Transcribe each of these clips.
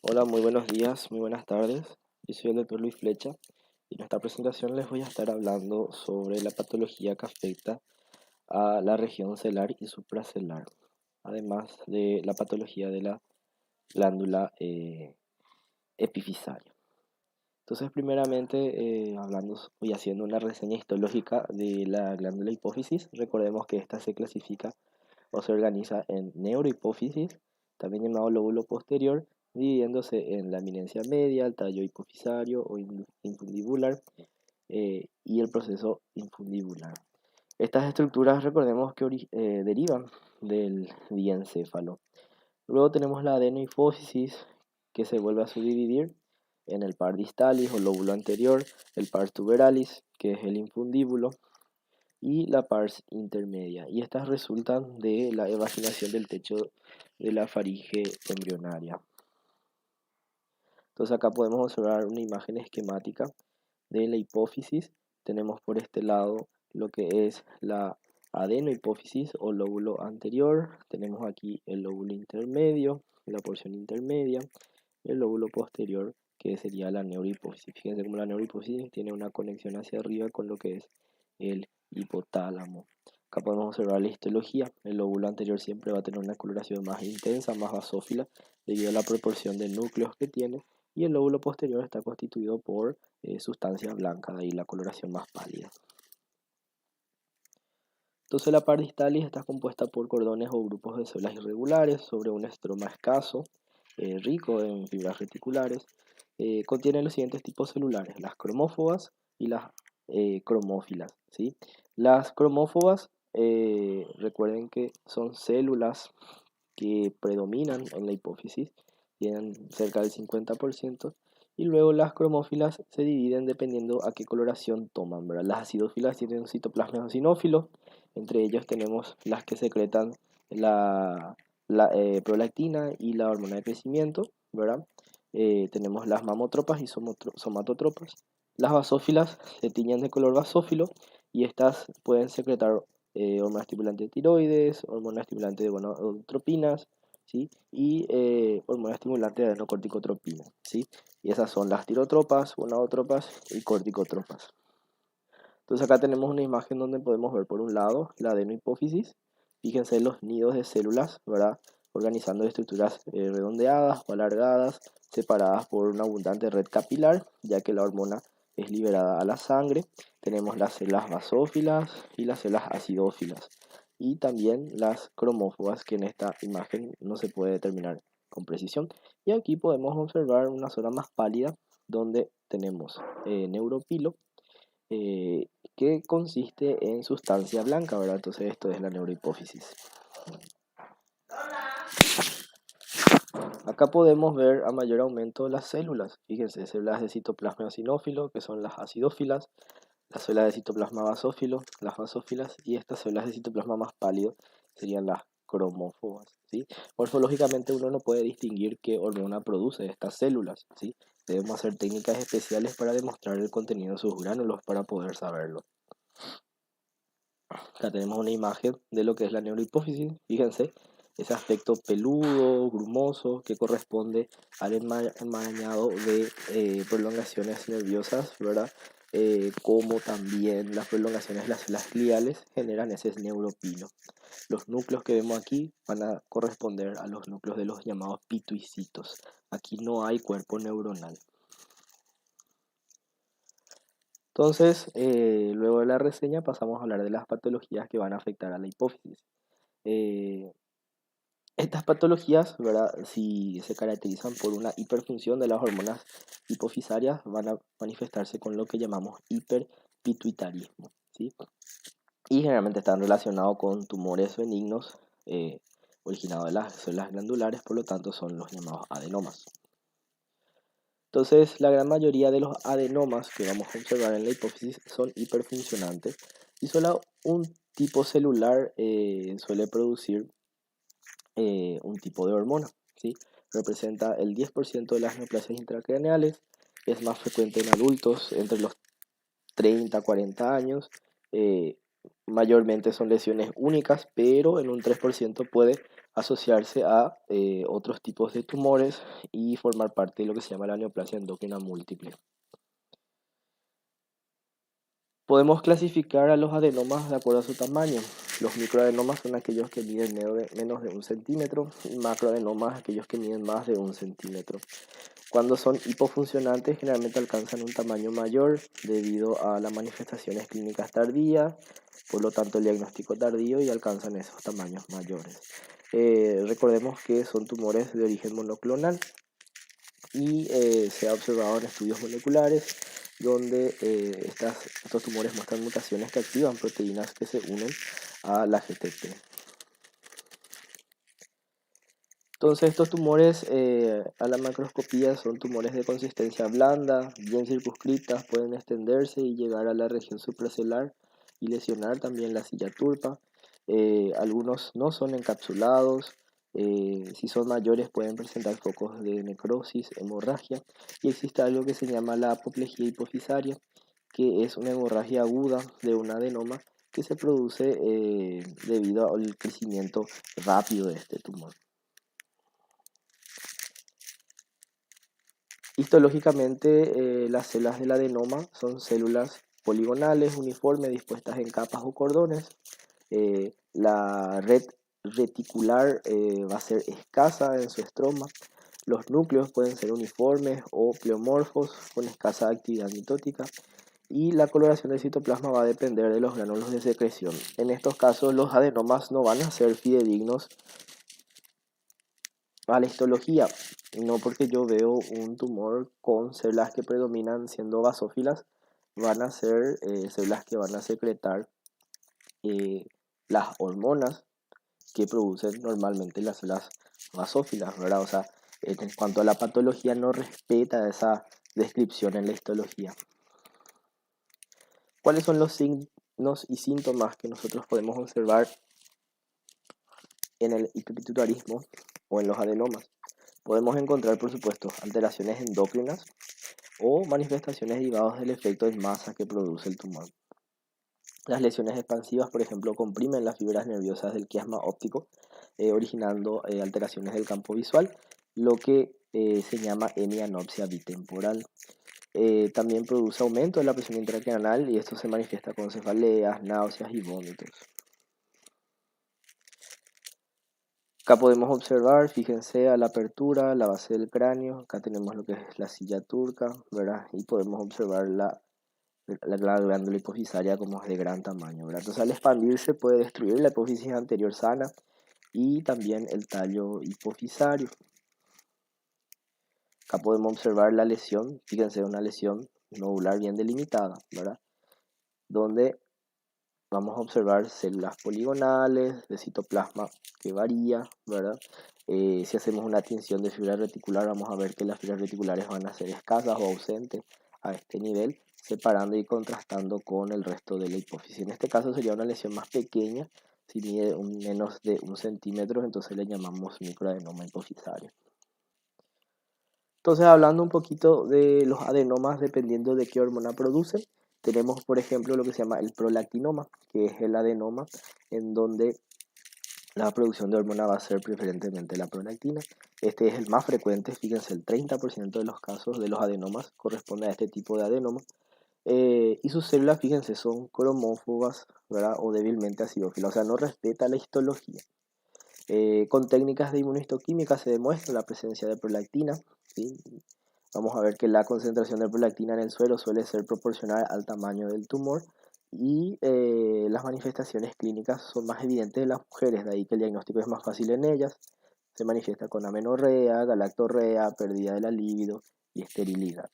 Hola, muy buenos días, muy buenas tardes. Yo soy el doctor Luis Flecha y en esta presentación les voy a estar hablando sobre la patología que afecta a la región celular y supracelular, además de la patología de la glándula epifisaria. Entonces, primeramente, hablando y haciendo una reseña histológica de la glándula hipófisis, recordemos que esta se clasifica o se organiza en neurohipófisis, también llamado lóbulo posterior, dividiéndose en la eminencia media, el tallo hipofisario o infundibular y el proceso infundibular. Estas estructuras recordemos que derivan del diencéfalo. Luego tenemos la adenohipófisis que se vuelve a subdividir en el par distalis o lóbulo anterior, el par tuberalis que es el infundíbulo y la pars intermedia, y estas resultan de la evaginación del techo de la faringe embrionaria. Entonces acá podemos observar una imagen esquemática de la hipófisis. Tenemos por este lado lo que es la adenohipófisis o lóbulo anterior, tenemos aquí el lóbulo intermedio, la porción intermedia, el lóbulo posterior que sería la neurohipófisis. Fíjense cómo la neurohipófisis tiene una conexión hacia arriba con lo que es el hipotálamo. Acá podemos observar la histología. El lóbulo anterior siempre va a tener una coloración más intensa, más basófila, debido a la proporción de núcleos que tiene, y el lóbulo posterior está constituido por sustancia blanca, de ahí la coloración más pálida. Entonces la par distalis está compuesta por cordones o grupos de células irregulares sobre un estroma escaso, rico en fibras reticulares. Contiene los siguientes tipos celulares: las cromófogas y las cromófilas, ¿sí? Las cromófogas, recuerden que son células que predominan en la hipófisis, tienen cerca del 50%, y luego las cromófilas se dividen dependiendo a qué coloración toman, ¿verdad? Las acidófilas tienen un citoplasma eosinófilo, entre ellos tenemos las que secretan la prolactina y la hormona de crecimiento, ¿verdad? Tenemos las mamotropas y somatotropas. Las basófilas se tiñen de color basófilo y estas pueden secretar hormona estimulante de tiroides, hormona estimulante de gonadotropinas, ¿sí? Y hormona estimulante de adenocorticotropina, ¿sí? Y esas son las tirotropas, gonadotropas y corticotropas. Entonces acá tenemos una imagen donde podemos ver por un lado la adenohipófisis. Fíjense los nidos de células, ¿verdad? Organizando estructuras redondeadas o alargadas, separadas por una abundante red capilar, ya que la hormona es liberada a la sangre. Tenemos las células basófilas y las células acidófilas, y también las cromófogas, que en esta imagen no se puede determinar con precisión. Y aquí podemos observar una zona más pálida donde tenemos neuropilo, eh, que consiste en sustancia blanca, ¿verdad? Entonces esto es la neurohipófisis. Acá podemos ver a mayor aumento las células. Fíjense, células de citoplasma eosinófilo, que son las acidófilas, las células de citoplasma basófilo, las basófilas, y estas células de citoplasma más pálido serían las cromófogas, ¿sí? Morfológicamente uno no puede distinguir qué hormona produce estas células, ¿sí? Debemos hacer técnicas especiales para demostrar el contenido de sus gránulos para poder saberlo. Acá tenemos una imagen de lo que es la neurohipófisis. Fíjense, ese aspecto peludo, grumoso, que corresponde al enmarañado de prolongaciones nerviosas, ¿verdad? Como también las prolongaciones de las células gliales generan ese neuropilo. Los núcleos que vemos aquí van a corresponder a los núcleos de los llamados pituicitos. Aquí no hay cuerpo neuronal. Entonces, luego de la reseña pasamos a hablar de las patologías que van a afectar a la hipófisis. Eh, Estas patologías, ¿verdad? Si se caracterizan por una hiperfunción de las hormonas hipofisarias, van a manifestarse con lo que llamamos hiperpituitarismo, ¿sí? Y generalmente están relacionados con tumores benignos originados de las células glandulares, por lo tanto son los llamados adenomas. Entonces, la gran mayoría de los adenomas que vamos a observar en la hipófisis son hiperfuncionantes, y solo un tipo celular suele producir un tipo de hormona, ¿sí? Representa el 10% de las neoplasias intracraneales, es más frecuente en adultos entre los 30 a 40 años, mayormente son lesiones únicas, pero en un 3% puede asociarse a otros tipos de tumores y formar parte de lo que se llama la neoplasia endocrina múltiple. Podemos clasificar a los adenomas de acuerdo a su tamaño. Los microadenomas son aquellos que miden menos de 1 centímetro y macroadenomas aquellos que miden más de 1 centímetro. Cuando son hipofuncionantes, generalmente alcanzan un tamaño mayor debido a las manifestaciones clínicas tardías, por lo tanto el diagnóstico tardío, y alcanzan esos tamaños mayores. Recordemos que son tumores de origen monoclonal y se ha observado en estudios moleculares donde estos tumores muestran mutaciones que activan proteínas que se unen a la GTP. Entonces estos tumores a la macroscopía son tumores de consistencia blanda, bien circunscritas, pueden extenderse y llegar a la región supracelular y lesionar también la silla turpa. Algunos no son encapsulados, si son mayores pueden presentar focos de necrosis, hemorragia, y existe algo que se llama la apoplejía hipofisaria, que es una hemorragia aguda de un adenoma que se produce debido al crecimiento rápido de este tumor. Histológicamente, las células del adenoma son células poligonales, uniformes, dispuestas en capas o cordones. La red reticular va a ser escasa en su estroma. Los núcleos pueden ser uniformes o pleomorfos con escasa actividad mitótica. Y la coloración del citoplasma va a depender de los gránulos de secreción. En estos casos, los adenomas no van a ser fidedignos a la histología, no porque yo veo un tumor con células que predominan siendo basófilas, van a ser células que van a secretar las hormonas que producen normalmente las células basófilas, ¿verdad? O sea, en cuanto a la patología no respeta esa descripción en la histología. ¿Cuáles son los signos y síntomas que nosotros podemos observar en el hiperpituitarismo o en los adenomas? Podemos encontrar, por supuesto, alteraciones endocrinas o manifestaciones derivadas del efecto en masa que produce el tumor. Las lesiones expansivas, por ejemplo, comprimen las fibras nerviosas del quiasma óptico, originando alteraciones del campo visual, lo que se llama hemianopsia bitemporal. También produce aumento de la presión intracraneal y esto se manifiesta con cefaleas, náuseas y vómitos. Acá podemos observar, fíjense, a la apertura, la base del cráneo. Acá tenemos lo que es la silla turca, ¿verdad? Y podemos observar la glándula hipofisaria como es de gran tamaño, ¿verdad? Entonces al expandirse puede destruir la hipófisis anterior sana y también el tallo hipofisario. Acá podemos observar la lesión, fíjense, una lesión nodular bien delimitada, ¿verdad? Donde vamos a observar células poligonales de citoplasma que varía, ¿verdad? Si hacemos una tinción de fibra reticular, vamos a ver que las fibras reticulares van a ser escasas o ausentes a este nivel, separando y contrastando con el resto de la hipófisis. En este caso sería una lesión más pequeña, si mide menos de 1 centímetro, entonces le llamamos microadenoma hipofisario. Entonces, hablando un poquito de los adenomas, dependiendo de qué hormona producen, tenemos, por ejemplo, lo que se llama el prolactinoma, que es el adenoma en donde la producción de hormona va a ser preferentemente la prolactina. Este es el más frecuente, fíjense, el 30% de los casos de los adenomas corresponde a este tipo de adenoma. Y sus células, fíjense, son cromófobas, ¿verdad? O débilmente acidófilas, o sea, no respeta la histología. Con técnicas de inmunohistoquímica se demuestra la presencia de prolactina, ¿sí? Vamos a ver que la concentración de prolactina en el suelo suele ser proporcional al tamaño del tumor y las manifestaciones clínicas son más evidentes en las mujeres, de ahí que el diagnóstico es más fácil en ellas. Se manifiesta con amenorrea, galactorrea, pérdida de la libido y esterilidad.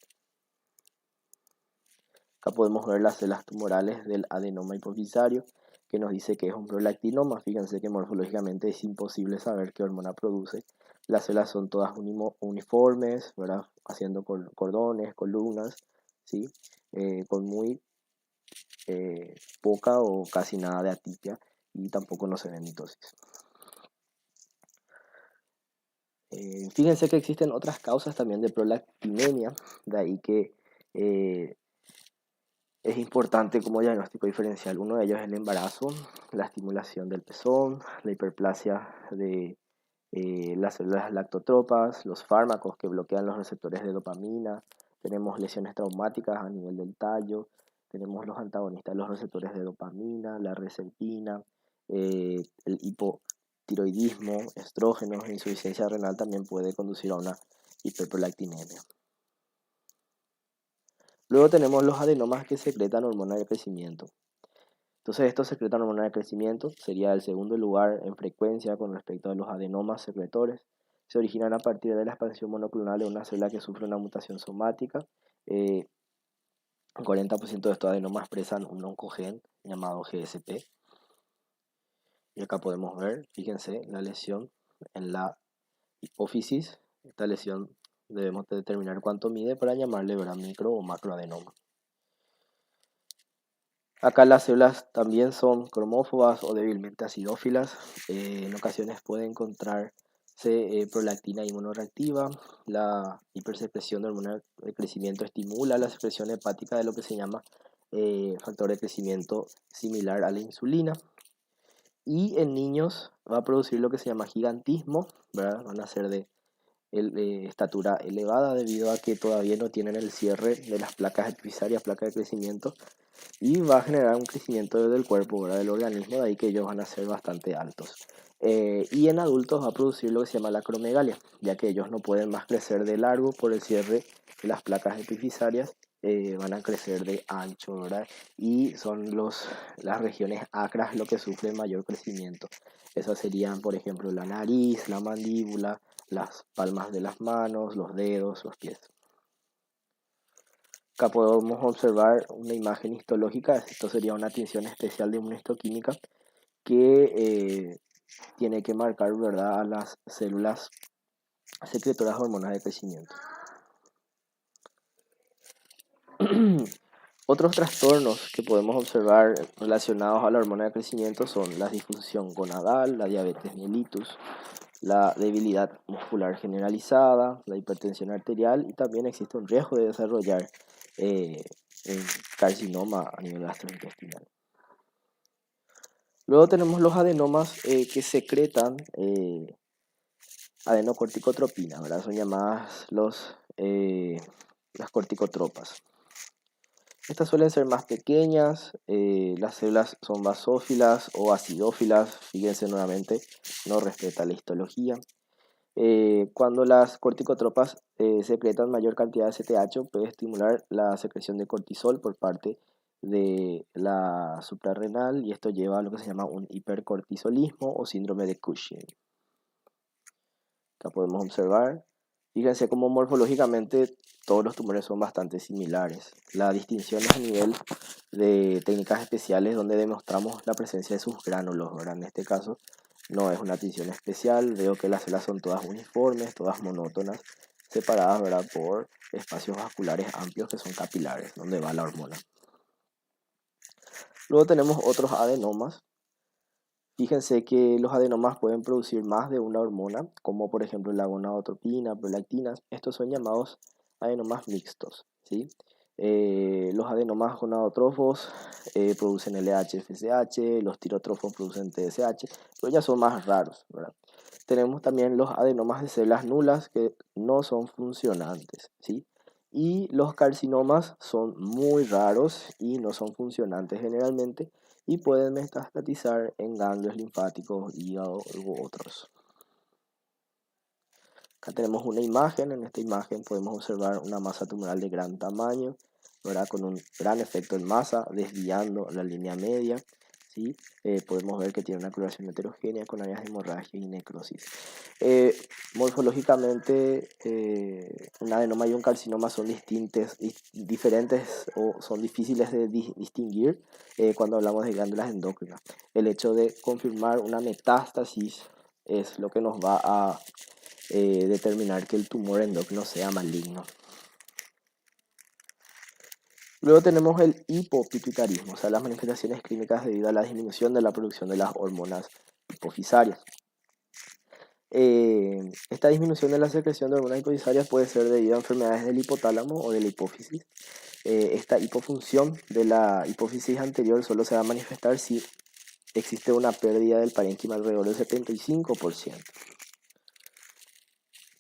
Acá podemos ver las células tumorales del adenoma hipofisario, que nos dice que es un prolactinoma. Fíjense que morfológicamente es imposible saber qué hormona produce. Las células son todas uniformes, ¿verdad? Haciendo cordones, columnas, ¿sí? Con muy poca o casi nada de atipia y tampoco no se ve mitosis. Fíjense que existen otras causas también de prolactinemia, de ahí que Es importante como diagnóstico diferencial. Uno de ellos es el embarazo, la estimulación del pezón, la hiperplasia de las células lactotropas, los fármacos que bloquean los receptores de dopamina, tenemos lesiones traumáticas a nivel del tallo, tenemos los antagonistas de los receptores de dopamina, la reserpina, el hipotiroidismo, estrógenos e insuficiencia renal también puede conducir a una hiperprolactinemia. Luego tenemos los adenomas que secretan hormona de crecimiento. Entonces estos secretan hormona de crecimiento, sería el segundo lugar en frecuencia con respecto a los adenomas secretores. Se originan a partir de la expansión monoclonal de una célula que sufre una mutación somática. El 40% de estos adenomas expresan un oncogen llamado GSP. Y acá podemos ver, fíjense, la lesión en la hipófisis. Esta lesión debemos determinar cuánto mide para llamarle micro o macroadenoma. Acá las células también son cromófobas o débilmente acidófilas. En ocasiones puede encontrarse prolactina inmunoreactiva. La hipersecreción de hormona de crecimiento estimula la secreción hepática de lo que se llama factor de crecimiento similar a la insulina. Y en niños va a producir lo que se llama gigantismo, ¿verdad? Van a ser de estatura elevada debido a que todavía no tienen el cierre de las placas epifisarias, placas de crecimiento, y va a generar un crecimiento del cuerpo, ¿verdad? Del organismo, de ahí que ellos van a ser bastante altos. Y en adultos va a producir lo que se llama la acromegalia, ya que ellos no pueden más crecer de largo por el cierre de las placas epifisarias, van a crecer de ancho, ¿verdad? Y son las regiones acras lo que sufren mayor crecimiento. Esas serían, por ejemplo, la nariz, la mandíbula, las palmas de las manos, los dedos, los pies. Acá podemos observar una imagen histológica. Esto sería una tinción especial de inmunohistoquímica que tiene que marcar, ¿verdad?, a las células secretoras de hormonas de crecimiento. Otros trastornos que podemos observar relacionados a la hormona de crecimiento son la disfunción gonadal, la diabetes mellitus, la debilidad muscular generalizada, la hipertensión arterial, y también existe un riesgo de desarrollar un carcinoma a nivel gastrointestinal. Luego tenemos los adenomas que secretan adenocorticotropina, ¿verdad? Son llamadas las corticotropas. Estas suelen ser más pequeñas, las células son basófilas o acidófilas, fíjense nuevamente, no respeta la histología. Cuando las corticotropas secretan mayor cantidad de CTH, puede estimular la secreción de cortisol por parte de la suprarrenal, y esto lleva a lo que se llama un hipercortisolismo o síndrome de Cushing. Acá podemos observar, fíjense cómo morfológicamente todos los tumores son bastante similares. La distinción es a nivel de técnicas especiales donde demostramos la presencia de sus gránulos, ¿verdad? En este caso no es una tinción especial, veo que las células son todas uniformes, todas monótonas, separadas, ¿verdad?, por espacios vasculares amplios que son capilares, donde va la hormona. Luego tenemos otros adenomas. Fíjense que los adenomas pueden producir más de una hormona, como por ejemplo la gonadotropina, prolactinas. Estos son llamados adenomas mixtos, ¿sí? Los adenomas gonadotrófos producen LH-FSH, los tirotrofos producen TSH, pero ya son más raros, ¿verdad? Tenemos también los adenomas de células nulas que no son funcionantes, ¿sí? Y los carcinomas son muy raros y no son funcionantes generalmente, y pueden metastatizar en ganglios linfáticos, hígado u otros. Acá tenemos una imagen. En esta imagen podemos observar una masa tumoral de gran tamaño, ¿verdad?, con un gran efecto en masa, desviando la línea media, ¿sí? Podemos ver que tiene una coloración heterogénea con áreas de hemorragia y necrosis. Morfológicamente, un adenoma y un carcinoma son diferentes o son difíciles de distinguir cuando hablamos de glándulas endócrinas. El hecho de confirmar una metástasis es lo que nos va a determinar que el tumor endocrino sea maligno. Luego tenemos el hipopituitarismo, o sea, las manifestaciones clínicas debido a la disminución de la producción de las hormonas hipofisarias. Esta disminución de la secreción de hormonas hipofisarias puede ser debido a enfermedades del hipotálamo o de la hipófisis. Esta hipofunción de la hipófisis anterior solo se va a manifestar si existe una pérdida del parénquima alrededor del 75%.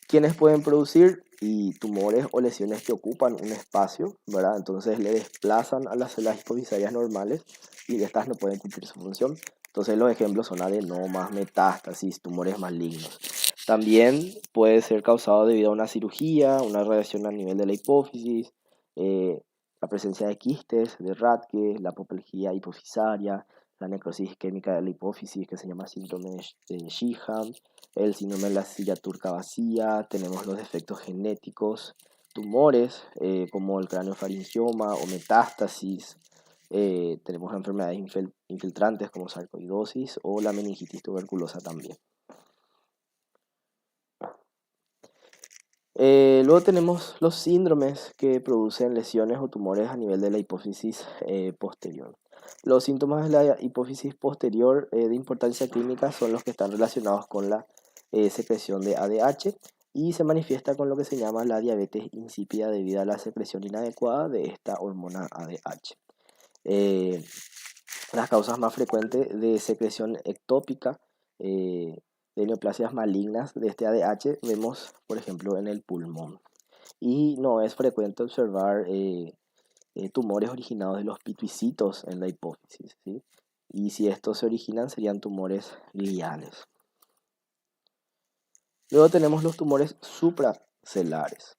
¿Quiénes pueden producir? Y tumores o lesiones que ocupan un espacio, ¿verdad? Entonces le desplazan a las células hipofisarias normales y estas no pueden cumplir su función. Entonces los ejemplos son adenomas, metástasis, tumores malignos. También puede ser causado debido a una cirugía, una radiación a nivel de la hipófisis, la presencia de quistes, de Rathke, la apoplejía hipofisaria, la necrosis isquémica de la hipófisis que se llama síndrome de Sheehan, el síndrome de la silla turca vacía, tenemos los defectos genéticos, tumores como el craneofaringioma o metástasis, tenemos enfermedades infiltrantes como sarcoidosis o la meningitis tuberculosa también. Luego tenemos los síndromes que producen lesiones o tumores a nivel de la hipófisis posterior. Los síntomas de la hipófisis posterior de importancia clínica son los que están relacionados con la secreción de ADH y se manifiesta con lo que se llama la diabetes insípida debido a la secreción inadecuada de esta hormona ADH. Las causas más frecuentes de secreción ectópica de neoplasias malignas de este ADH vemos, por ejemplo, en el pulmón. Y no es frecuente observar tumores originados de los pituicitos en la hipófisis, ¿sí? Y si estos se originan serían tumores gliales. Luego tenemos los tumores supracelares.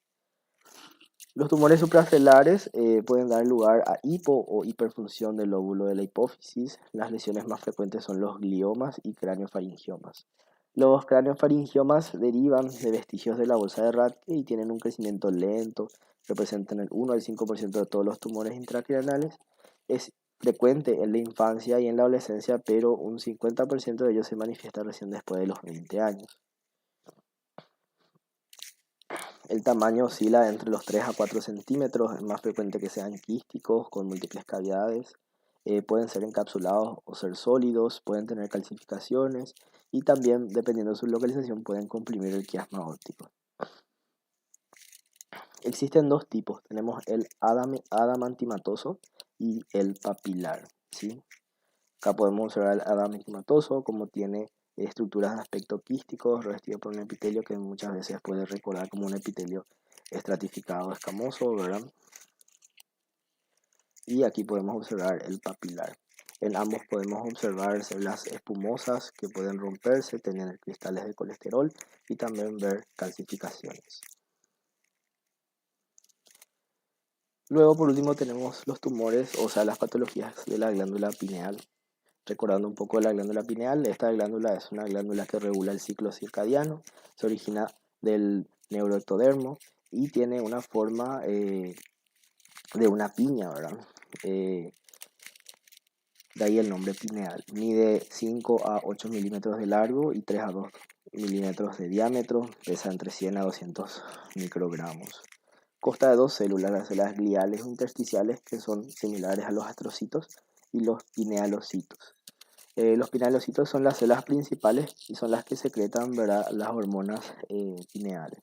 Los tumores supracelares pueden dar lugar a hipo o hiperfunción del lóbulo de la hipófisis. Las lesiones más frecuentes son los gliomas y craneofaringiomas. Los craneofaringiomas derivan de vestigios de la bolsa de Rathke y tienen un crecimiento lento, representan el 1 al 5% de todos los tumores intracraneales. Es frecuente en la infancia y en la adolescencia, pero un 50% de ellos se manifiesta recién después de los 20 años. El tamaño oscila entre los 3 a 4 centímetros, es más frecuente que sean quísticos con múltiples cavidades, pueden ser encapsulados o ser sólidos, pueden tener calcificaciones y también, dependiendo de su localización, pueden comprimir el quiasma óptico. Existen dos tipos, tenemos el adamantimatoso y el papilar, ¿sí? Acá podemos observar el adamantimatoso como tiene estructuras de aspecto quístico revestido por un epitelio que muchas veces puede recordar como un epitelio estratificado escamoso, ¿verdad? Y aquí podemos observar el papilar. En ambos podemos observar células espumosas que pueden romperse, tener cristales de colesterol y también ver calcificaciones. Luego, por último, tenemos los tumores, o sea, las patologías de la glándula pineal. Recordando un poco de la glándula pineal, esta glándula es una glándula que regula el ciclo circadiano, se origina del neuroectodermo y tiene una forma de una piña, ¿verdad? De ahí el nombre pineal. Mide 5 a 8 milímetros de largo y 3 a 2 milímetros de diámetro, pesa entre 100 a 200 microgramos. Consta de dos células, las células gliales o intersticiales, que son similares a los astrocitos, y los pinealocitos. Los pinealocitos son las células principales y son las que secretan, ¿verdad?, las hormonas pineales.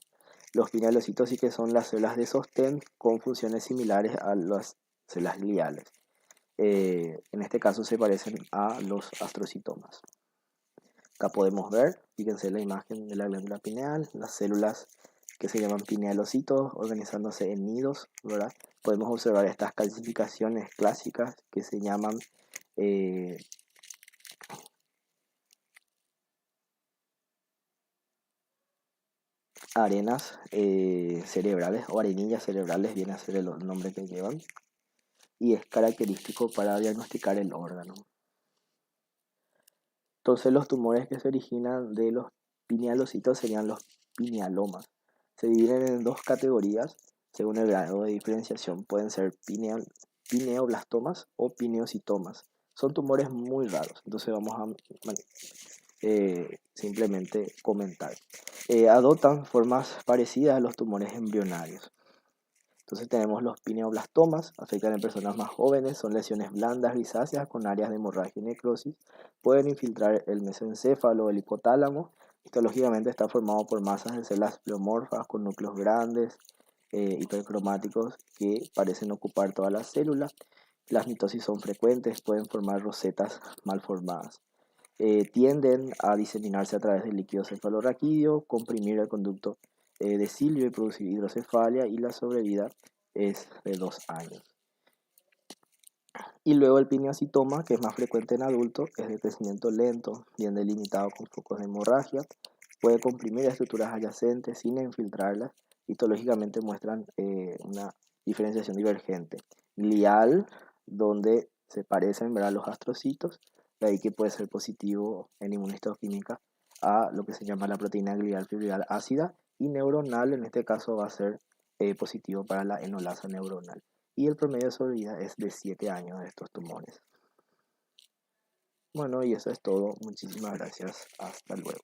Los pinealocitos sí que son las células de sostén con funciones similares a las células gliales. En este caso se parecen a los astrocitomas. Acá podemos ver, fíjense la imagen de la glándula pineal, las células que se llaman pinealocitos organizándose en nidos, ¿verdad? Podemos observar estas calcificaciones clásicas que se llaman arenas cerebrales o arenillas cerebrales, viene a ser el nombre que llevan, y es característico para diagnosticar el órgano. Entonces los tumores que se originan de los pinealocitos serían los pinealomas. Se dividen en dos categorías según el grado de diferenciación. Pueden ser pineoblastomas o pineocitomas. Son tumores muy raros, entonces vamos a simplemente comentar. Adoptan formas parecidas a los tumores embrionarios. Entonces tenemos los pineoblastomas, afectan en personas más jóvenes, son lesiones blandas grisáceas con áreas de hemorragia y necrosis, pueden infiltrar el mesencéfalo o el hipotálamo. Histológicamente está formado por masas de células pleomorfas con núcleos grandes, hipercromáticos que parecen ocupar todas las células. Las mitosis son frecuentes, pueden formar rosetas mal formadas. Tienden a diseminarse a través del líquido cefalorraquídeo, comprimir el conducto de Silvio y producir hidrocefalia, y la sobrevida es de 2 años. Y luego el pineocitoma, que es más frecuente en adultos, es de crecimiento lento, bien delimitado con focos de hemorragia, puede comprimir estructuras adyacentes sin infiltrarlas. Histológicamente muestran una diferenciación divergente. Glial, donde se parecen, ¿verdad?, los astrocitos, de ahí que puede ser positivo en inmunohistoquímica a lo que se llama la proteína glial fibril ácida, y neuronal, en este caso va a ser positivo para la enolasa neuronal. Y el promedio de sobrevida es de 7 años de estos tumores. Bueno, y eso es todo. Muchísimas gracias. Hasta luego.